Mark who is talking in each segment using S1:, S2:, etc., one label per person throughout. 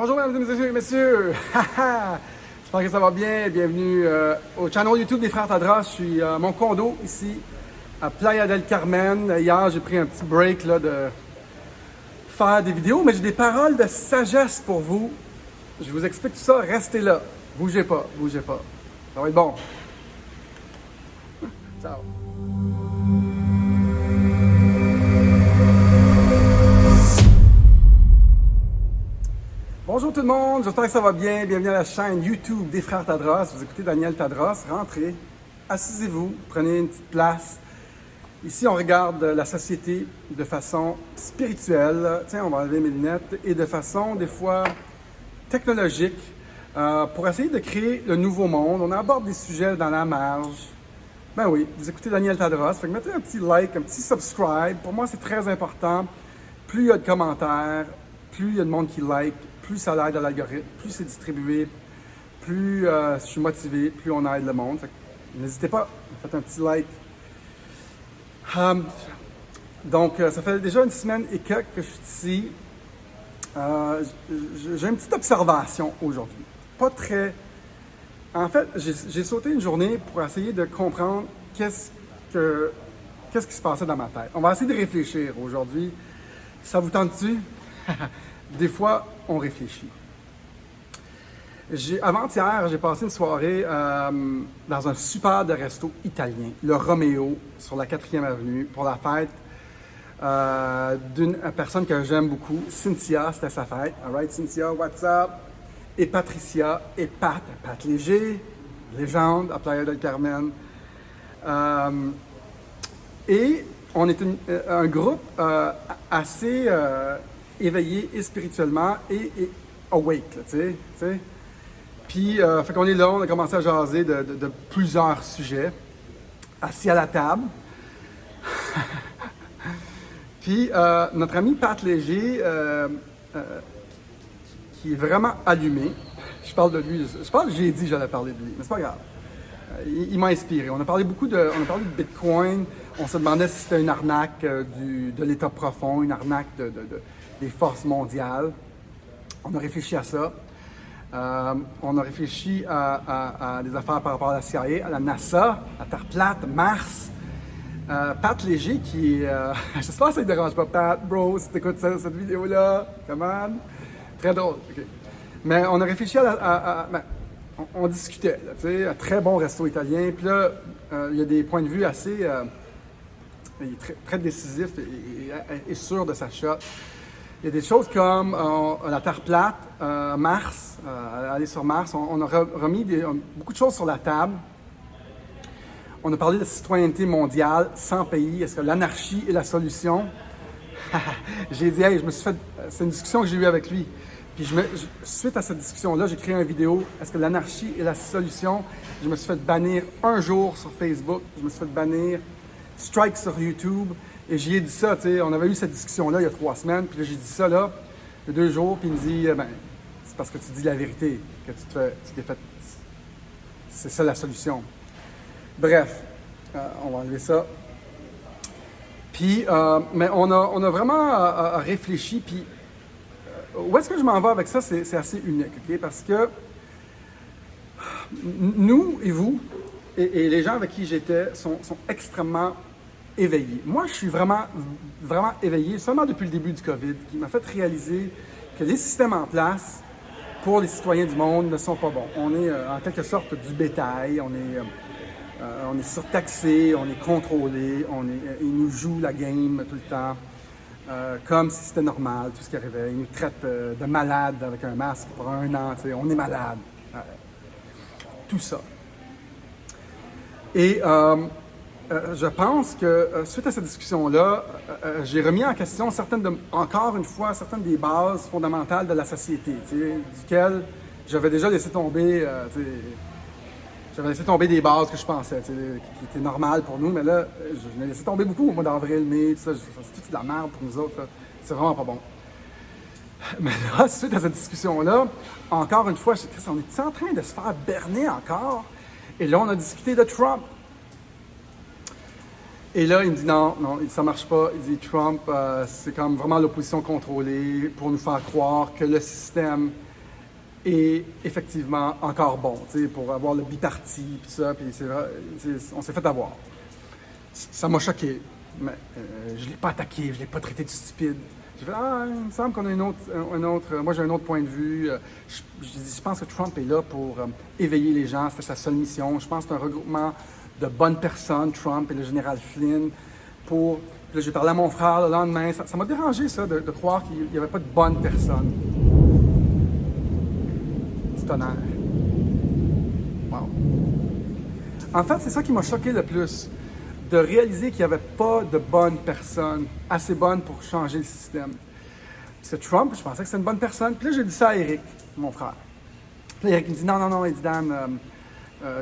S1: Bonjour mesdames et messieurs, j'espère que ça va bien. Bienvenue au channel YouTube des Frères Tadros. Je suis à mon condo ici à Playa del Carmen. Hier, j'ai pris un petit break là, de faire des vidéos, mais j'ai des paroles de sagesse pour vous. Je vous explique tout ça, restez là. Bougez pas, bougez pas. Ça va être bon. Ciao. Bonjour tout le monde, j'espère que ça va bien. Bienvenue à la chaîne YouTube des Frères Tadros. Vous écoutez Daniel Tadros. Rentrez, assisez-vous, prenez une petite place. Ici, on regarde la société de façon spirituelle. Tiens, on va enlever mes lunettes. Et de façon, des fois, technologique, pour essayer de créer le nouveau monde. On aborde des sujets dans la marge. Ben oui, vous écoutez Daniel Tadros. Fait que mettez un petit like, un petit subscribe. Pour moi, c'est très important. Plus il y a de commentaires, plus il y a de monde qui like, plus ça aide à l'algorithme, plus c'est distribué, plus je suis motivé, plus on aide le monde. Fait que n'hésitez pas, faites un petit like. Donc, ça fait déjà une semaine et quelques que je suis ici. J'ai une petite observation aujourd'hui. Pas très... En fait, j'ai sauté une journée pour essayer de comprendre qu'est-ce qui se passait dans ma tête. On va essayer de réfléchir aujourd'hui. Ça vous tente-tu? Des fois, on réfléchit. Avant-hier, j'ai passé une soirée dans un super de resto italien, le Romeo, sur la 4e avenue, pour la fête d'une personne que j'aime beaucoup, Cynthia, c'était sa fête. All right, Cynthia, what's up? Et Patricia et Pat Léger, légende à Playa del Carmen. Et on est un groupe assez éveillé et spirituellement et awake, là, tu sais. Puis, fait qu'on est là, on a commencé à jaser de plusieurs sujets, assis à la table. Puis, notre ami Pat Léger, qui est vraiment allumé, je parle de lui, j'ai dit que j'allais parler de lui, mais c'est pas grave. Il m'a inspiré. On a parlé de Bitcoin. On se demandait si c'était une arnaque de l'État profond, une arnaque des forces mondiales. On a réfléchi à ça. On a réfléchi à des affaires par rapport à la CIA, à la NASA, à Terre plate, Mars. Pat Léger qui est... j'espère que ça ne te dérange pas, Pat, bro, si tu écoutes cette vidéo-là. Come on. Très drôle. Okay. Mais on a réfléchi on discutait, tu sais, un très bon resto italien. Puis là, il y a des points de vue assez... il est très décisif et sûr de sa shot. Il y a des choses comme la Terre plate, Mars, aller sur Mars. On a remis beaucoup de choses sur la table. On a parlé de citoyenneté mondiale, 100 pays. Est-ce que l'anarchie est la solution? J'ai dit, hey, c'est une discussion que j'ai eue avec lui. Puis suite à cette discussion-là, j'ai créé une vidéo. Est-ce que l'anarchie est la solution? Je me suis fait bannir un jour sur Facebook. Je me suis fait bannir strike sur YouTube. Et j'y ai dit ça, tu sais, on avait eu cette discussion-là il y a 3 semaines. Puis là, j'ai dit ça, là, il y a 2 jours. Puis il me dit, c'est parce que tu dis la vérité que tu t'es fait... C'est ça la solution. Bref, on va enlever ça. Puis, mais on a vraiment réfléchi. Puis, où est-ce que je m'en vais avec ça? C'est assez unique, OK? Parce que nous et vous, et les gens avec qui j'étais, sont extrêmement éveillés. Moi, je suis vraiment, vraiment éveillé, seulement depuis le début du COVID, qui m'a fait réaliser que les systèmes en place pour les citoyens du monde ne sont pas bons. On est en quelque sorte du bétail, on est surtaxé, on est contrôlé, ils nous jouent la game tout le temps. Comme si c'était normal, tout ce qui arrivait. Ils nous traitent de malades avec un masque pour 1 an, tu sais, on est malade. Tout ça. Et je pense que suite à cette discussion-là, j'ai remis en question encore une fois, certaines des bases fondamentales de la société, tu sais, duquel j'avais déjà laissé tomber, j'avais laissé tomber des bases que je pensais, qui étaient normales pour nous, mais là, je l'ai laissé tomber beaucoup au mois d'avril, mai, tout ça, c'est de la merde pour nous autres, là. C'est vraiment pas bon. Mais là, suite à cette discussion-là, encore une fois, on est en train de se faire berner encore? Et là, on a discuté de Trump. Et là, il me dit non, ça marche pas. Il dit Trump, c'est comme vraiment l'opposition contrôlée pour nous faire croire que le système est effectivement encore bon, pour avoir le biparti, puis ça, puis on s'est fait avoir. Ça m'a choqué, mais je ne l'ai pas attaqué, je ne l'ai pas traité de stupide. J'ai fait, il me semble qu'on a moi j'ai un autre point de vue. Je pense que Trump est là pour éveiller les gens, c'était sa seule mission. Je pense que c'est un regroupement de bonnes personnes, Trump et le général Flynn, pour... Là, j'ai parlé à mon frère le lendemain, ça m'a dérangé ça, de croire qu'il n'y avait pas de bonnes personnes. Du tonnerre. Wow. En fait, c'est ça qui m'a choqué le plus, de réaliser qu'il n'y avait pas de bonnes personnes, assez bonnes pour changer le système. Parce que Trump, je pensais que c'était une bonne personne. Puis là, j'ai dit ça à Eric, mon frère. Puis là, Eric me dit non, il dit Dan,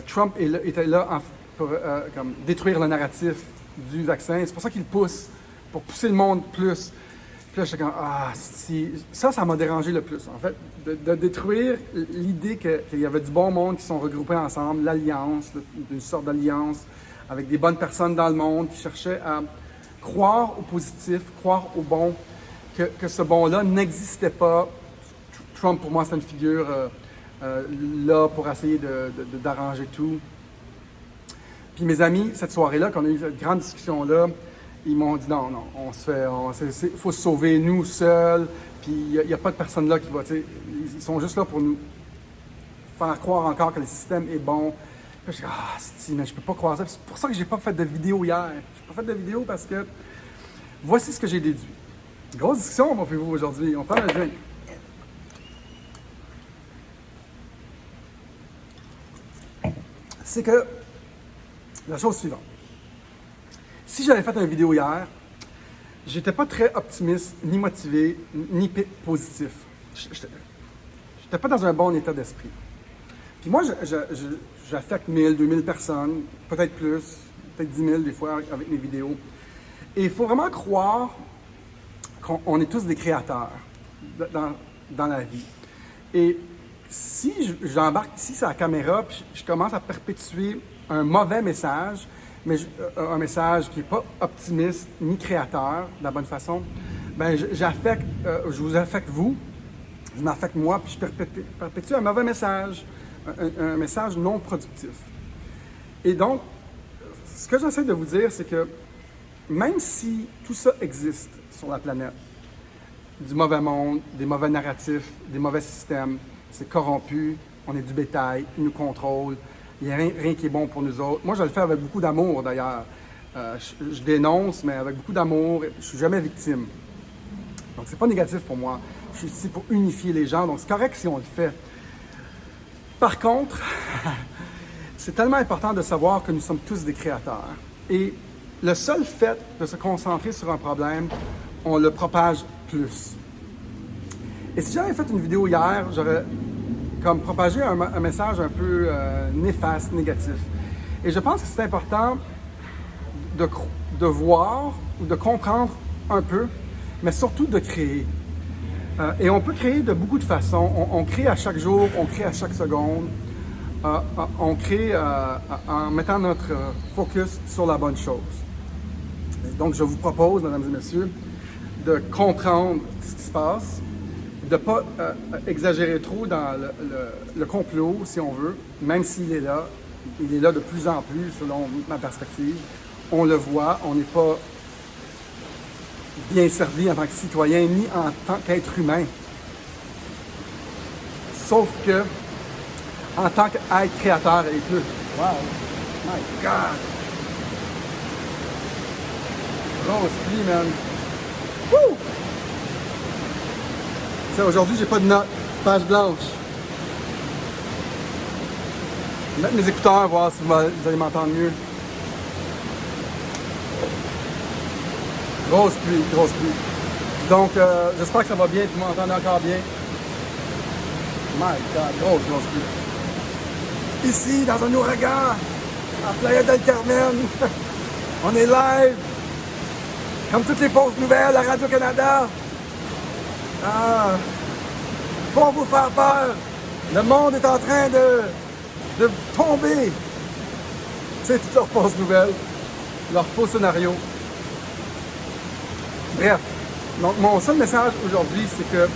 S1: Trump était là pour comme détruire le narratif du vaccin. C'est pour ça qu'il pousse, pour pousser le monde plus. Puis là, j'étais comme, ça m'a dérangé le plus, en fait, de détruire l'idée qu'il y avait du bon monde qui sont regroupés ensemble, l'alliance, une sorte d'alliance, avec des bonnes personnes dans le monde qui cherchaient à croire au positif, croire au bon, que ce bon-là n'existait pas. Trump, pour moi, c'est une figure là pour essayer d'arranger tout. Puis mes amis, cette soirée-là, quand on a eu cette grande discussion-là, ils m'ont dit non, il faut se sauver nous seuls, puis il n'y a pas de personne là qui va, ils sont juste là pour nous faire croire encore que le système est bon. Puis je dis, mais je peux pas croire ça. C'est pour ça que j'ai pas fait de vidéo hier. J'ai pas fait de vidéo parce que voici ce que j'ai déduit. Grosse discussion, mon vous aujourd'hui. On prend un drink. C'est que la chose suivante. Si j'avais fait une vidéo hier, j'étais pas très optimiste, ni motivé, ni positif. J'étais pas dans un bon état d'esprit. Puis moi, j'affecte 1000, 2000 personnes, peut-être plus, peut-être 10 000 des fois avec mes vidéos. Et il faut vraiment croire qu'on est tous des créateurs dans la vie. Et si j'embarque ici sur la caméra, puis je commence à perpétuer un mauvais message, mais un message qui n'est pas optimiste ni créateur de la bonne façon, ben je vous affecte vous, je m'affecte moi, puis je perpétue un mauvais message, un message non productif. Et donc, ce que j'essaie de vous dire, c'est que même si tout ça existe sur la planète, du mauvais monde, des mauvais narratifs, des mauvais systèmes, c'est corrompu, on est du bétail, ils nous contrôlent, il n'y a rien qui est bon pour nous autres. Moi, je le fais avec beaucoup d'amour, d'ailleurs. Je dénonce, mais avec beaucoup d'amour. Je ne suis jamais victime. Donc, c'est pas négatif pour moi. Je suis ici pour unifier les gens, donc c'est correct si on le fait. Par contre, c'est tellement important de savoir que nous sommes tous des créateurs. Et le seul fait de se concentrer sur un problème, on le propage plus. Et si j'avais fait une vidéo hier, j'aurais comme propagé un message un peu néfaste, négatif. Et je pense que c'est important de voir ou de comprendre un peu, mais surtout de créer. Et on peut créer de beaucoup de façons. On crée à chaque jour, on crée à chaque seconde. On crée en mettant notre focus sur la bonne chose. Et donc, je vous propose, mesdames et messieurs, de comprendre ce qui se passe, de ne pas exagérer trop dans le complot, si on veut, même s'il est là. Il est là de plus en plus, selon ma perspective. On le voit, on n'est pas bien servi en tant que citoyen, ni en tant qu'être humain. Sauf que, en tant qu'être créateur et plus. Wow! My God! Grosse pluie, man! Woo! Aujourd'hui, j'ai pas de notes. Page blanche. Je vais mettre mes écouteurs, voir si vous allez m'entendre mieux. Grosse pluie, grosse pluie. Donc, j'espère que ça va bien, que vous m'entendez encore bien. My God, grosse pluie. Ici, dans un ouragan, en Playa del Carmen, on est live, comme toutes les fausses nouvelles à Radio-Canada. Pour vous faire peur, le monde est en train de tomber. C'est toutes leurs fausses nouvelles, leurs faux scénarios. Bref, donc mon seul message aujourd'hui, c'est que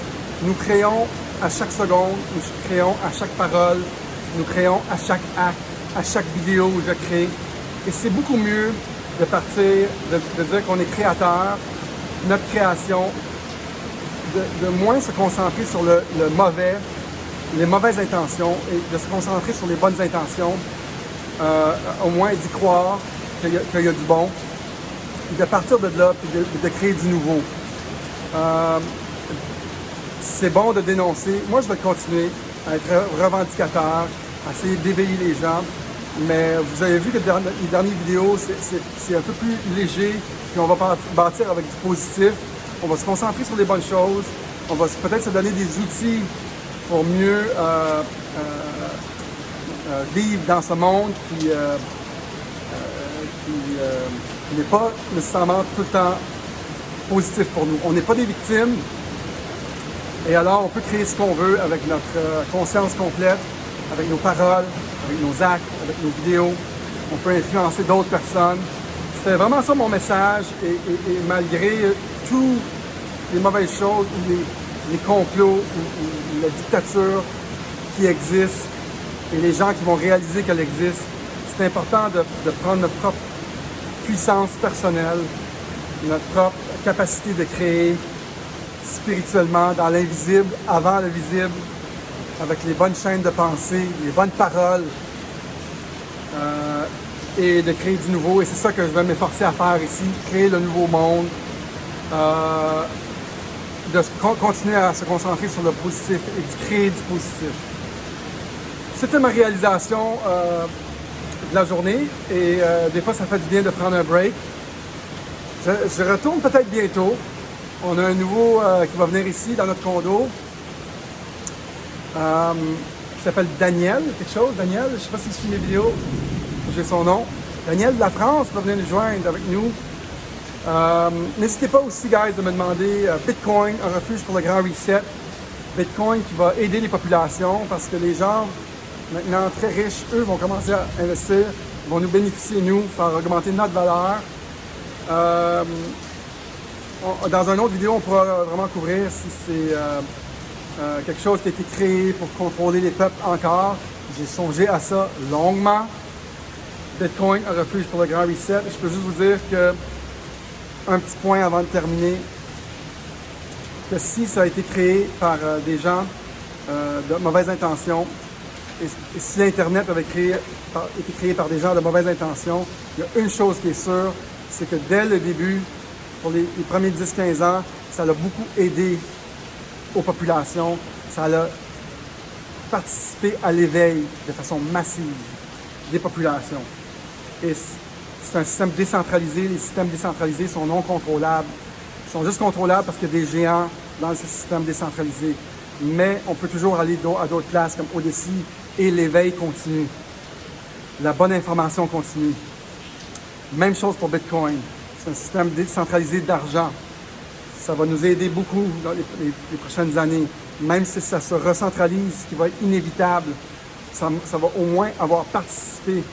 S1: nous créons à chaque seconde, nous créons à chaque parole, nous créons à chaque acte, à chaque vidéo où je crée. Et c'est beaucoup mieux de partir, de dire qu'on est créateur, notre création, de moins se concentrer sur le mauvais, les mauvaises intentions, et de se concentrer sur les bonnes intentions, au moins d'y croire qu'il y a du bon, et de partir de là, puis de créer du nouveau. C'est bon de dénoncer. Moi, je vais continuer à être revendicateur, à essayer d'éveiller les gens. Mais vous avez vu que les dernières vidéos, c'est un peu plus léger, puis on va bâtir avec du positif. On va se concentrer sur les bonnes choses. On va peut-être se donner des outils pour mieux vivre dans ce monde qui n'est pas nécessairement tout le temps positif pour nous. On n'est pas des victimes. Et alors, on peut créer ce qu'on veut avec notre conscience complète, avec nos paroles, avec nos actes, avec nos vidéos. On peut influencer d'autres personnes. C'était vraiment ça mon message. Et malgré toutes les mauvaises choses, ou les complots, ou la dictature qui existe, et les gens qui vont réaliser qu'elle existe, c'est important de prendre notre propre puissance personnelle, notre propre capacité de créer spirituellement, dans l'invisible, avant le visible, avec les bonnes chaînes de pensée, les bonnes paroles, et de créer du nouveau. Et c'est ça que je vais m'efforcer à faire ici, créer le nouveau monde, de continuer à se concentrer sur le positif et de créer du positif. C'était ma réalisation de la journée, et des fois ça fait du bien de prendre un break. Je retourne peut-être bientôt. On a un nouveau qui va venir ici dans notre condo, qui s'appelle Daniel, quelque chose. Daniel, je ne sais pas si suit mes vidéos, j'ai son nom. Daniel de la France va venir nous joindre avec nous. N'hésitez pas aussi, guys, de me demander Bitcoin, un refuge pour le grand reset. Bitcoin qui va aider les populations parce que les gens, maintenant très riches, eux vont commencer à investir, vont nous bénéficier, nous, faire augmenter notre valeur. Dans une autre vidéo, on pourra vraiment couvrir si c'est quelque chose qui a été créé pour contrôler les peuples encore. J'ai songé à ça longuement. Bitcoin, un refuge pour le grand reset. Je peux juste vous dire que, un petit point avant de terminer, que si ça a été créé par des gens de mauvaise intention, et si l'Internet avait été créé par des gens de mauvaise intention, il y a une chose qui est sûre, c'est que dès le début, pour les premiers 10-15 ans, ça a beaucoup aidé aux populations, ça a participé à l'éveil de façon massive des populations. Et c'est un système décentralisé, les systèmes décentralisés sont non contrôlables, ils sont juste contrôlables parce qu'il y a des géants dans ce système décentralisé. Mais on peut toujours aller à d'autres places comme Odyssey et l'éveil continue. La bonne information continue. Même chose pour Bitcoin. C'est un système décentralisé d'argent. Ça va nous aider beaucoup dans les prochaines années. Même si ça se recentralise, ce qui va être inévitable, ça va au moins avoir participé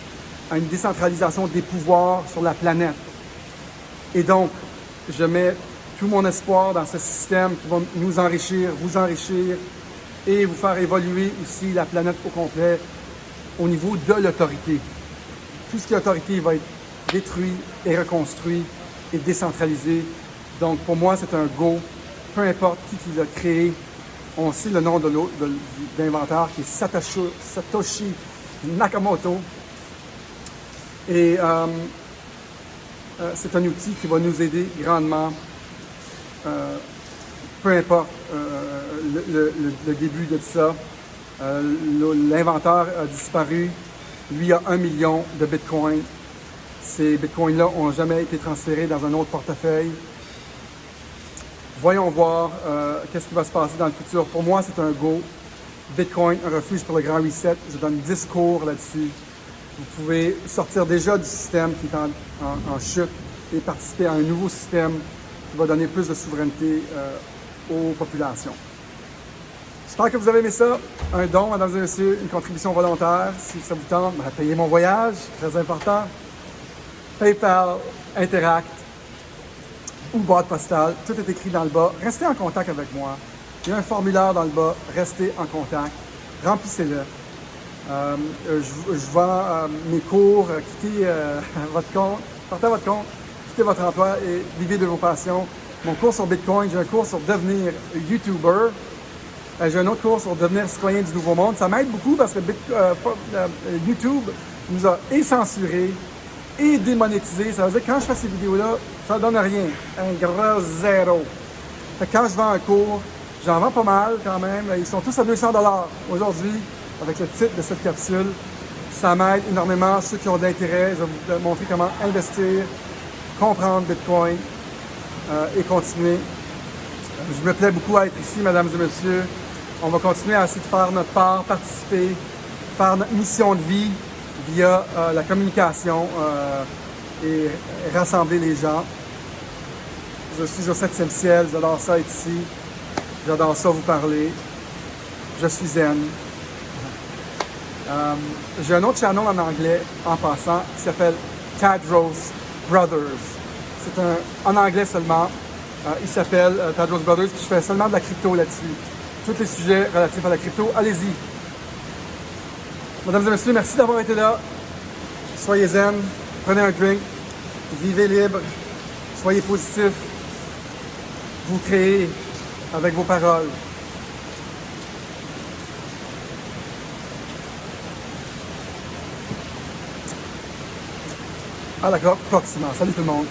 S1: à une décentralisation des pouvoirs sur la planète. Et donc, je mets tout mon espoir dans ce système qui va nous enrichir, vous enrichir et vous faire évoluer aussi la planète au complet au niveau de l'autorité. Tout ce qui est autorité va être détruit et reconstruit et décentralisé. Donc, pour moi, c'est un go. Peu importe qui l'a créé. On sait le nom de l'inventeur qui est Satoshi Nakamoto. Et c'est un outil qui va nous aider grandement. Peu importe le début de ça. L'inventeur a disparu. Lui a 1 million de bitcoins. Ces bitcoins-là n'ont jamais été transférés dans un autre portefeuille. Voyons voir qu'est-ce qui va se passer dans le futur. Pour moi, c'est un go. Bitcoin, un refuge pour le grand reset. Je donne 10 cours là-dessus. Vous pouvez sortir déjà du système qui est en chute et participer à un nouveau système qui va donner plus de souveraineté aux populations. J'espère que vous avez aimé ça. Un don, mesdames et messieurs, une contribution volontaire. Si ça vous tente, payez mon voyage, très important. PayPal, Interact ou boîte postale, tout est écrit dans le bas. Restez en contact avec moi. Il y a un formulaire dans le bas. Restez en contact. Remplissez-le. Je vends mes cours. Quittez votre compte. Partez à votre compte. Quittez votre emploi et vivez de vos passions. Mon cours sur Bitcoin. J'ai un cours sur devenir YouTuber. J'ai un autre cours sur devenir citoyen du Nouveau Monde. Ça m'aide beaucoup parce que YouTube nous a censurés et démonétisés. Ça veut dire que quand je fais ces vidéos-là, ça ne donne rien. Un gros zéro. Fait que quand je vends un cours, j'en vends pas mal quand même. Ils sont tous à 200$ aujourd'hui avec le titre de cette capsule. Ça m'aide énormément. Ceux qui ont de l'intérêt, je vais vous montrer comment investir, comprendre Bitcoin et continuer. Je me plais beaucoup à être ici, mesdames et messieurs. On va continuer à essayer de faire notre part, participer, faire notre mission de vie via la communication et rassembler les gens. Je suis au 7e ciel, j'adore ça être ici. J'adore ça vous parler. Je suis zen. J'ai un autre channel en anglais, en passant, qui s'appelle Tadros Brothers. C'est en anglais seulement. Il s'appelle Tadros Brothers, puis je fais seulement de la crypto là-dessus. Tous les sujets relatifs à la crypto, allez-y. Mesdames et messieurs, merci d'avoir été là. Soyez zen, prenez un drink, vivez libre, soyez positif. Vous créez avec vos paroles. À la proxima. Salut tout le monde.